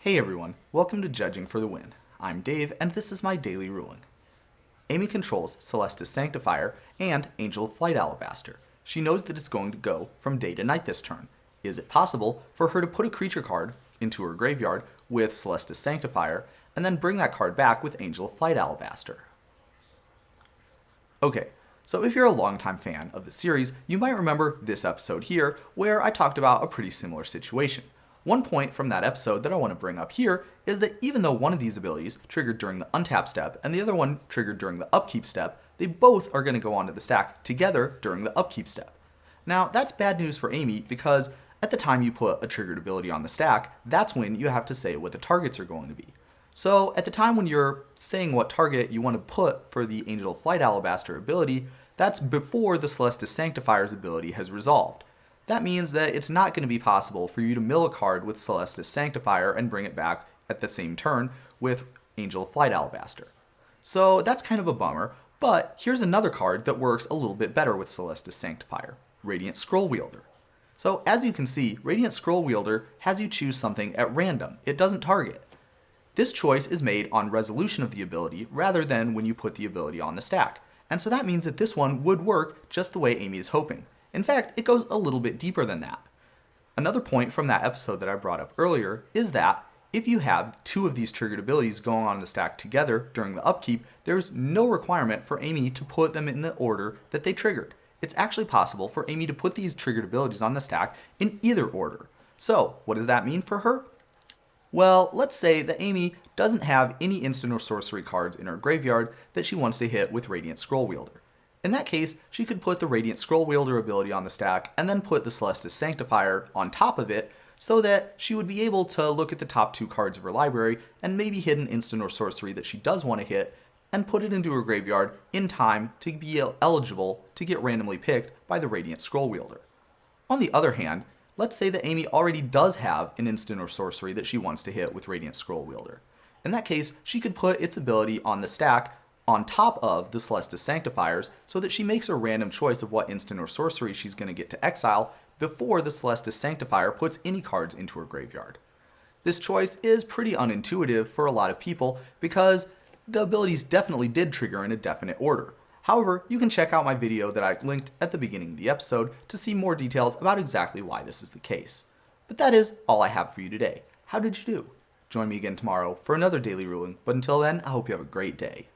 Hey everyone, welcome to Judging for the Win. I'm Dave, and this is my daily ruling. Amy controls Celestus Sanctifier and Angel of Flight Alabaster. She knows that it's going to go from day to night this turn. Is it possible for her to put a creature card into her graveyard with Celestus Sanctifier, and then bring that card back with Angel of Flight Alabaster? Okay, so if you're a longtime fan of the series, you might remember this episode here, where I talked about a pretty similar situation. One point from that episode that I want to bring up here is that even though one of these abilities triggered during the untap step and the other one triggered during the upkeep step, they both are going to go onto the stack together during the upkeep step. Now, that's bad news for Amy because at the time you put a triggered ability on the stack, that's when you have to say what the targets are going to be. So at the time when you're saying what target you want to put for the Angel of Flight Alabaster ability, that's before the Celestus Sanctifier's ability has resolved. That means that it's not going to be possible for you to mill a card with Celestus Sanctifier and bring it back at the same turn with Angel of Flight Alabaster. So that's kind of a bummer, but here's another card that works a little bit better with Celestus Sanctifier, Radiant Scrollwielder. So as you can see, Radiant Scrollwielder has you choose something at random. It doesn't target. This choice is made on resolution of the ability rather than when you put the ability on the stack. And so that means that this one would work just the way Amy is hoping. In fact, it goes a little bit deeper than that. Another point from that episode that I brought up earlier is that if you have two of these triggered abilities going on the stack together during the upkeep, there's no requirement for Amy to put them in the order that they triggered. It's actually possible for Amy to put these triggered abilities on the stack in either order. So, what does that mean for her? Well, let's say that Amy doesn't have any instant or sorcery cards in her graveyard that she wants to hit with Radiant Scrollwielder. In that case, she could put the Radiant Scrollwielder ability on the stack and then put the Celestus Sanctifier on top of it so that she would be able to look at the top two cards of her library and maybe hit an instant or sorcery that she does want to hit and put it into her graveyard in time to be eligible to get randomly picked by the Radiant Scrollwielder. On the other hand, let's say that Amy already does have an instant or sorcery that she wants to hit with Radiant Scrollwielder. In that case, she could put its ability on the stack on top of the Celestus Sanctifiers so that she makes a random choice of what instant or sorcery she's going to get to exile before the Celestus Sanctifier puts any cards into her graveyard. This choice is pretty unintuitive for a lot of people because the abilities definitely did trigger in a definite order. However, you can check out my video that I linked at the beginning of the episode to see more details about exactly why this is the case. But that is all I have for you today. How did you do? Join me again tomorrow for another daily ruling, but until then, I hope you have a great day.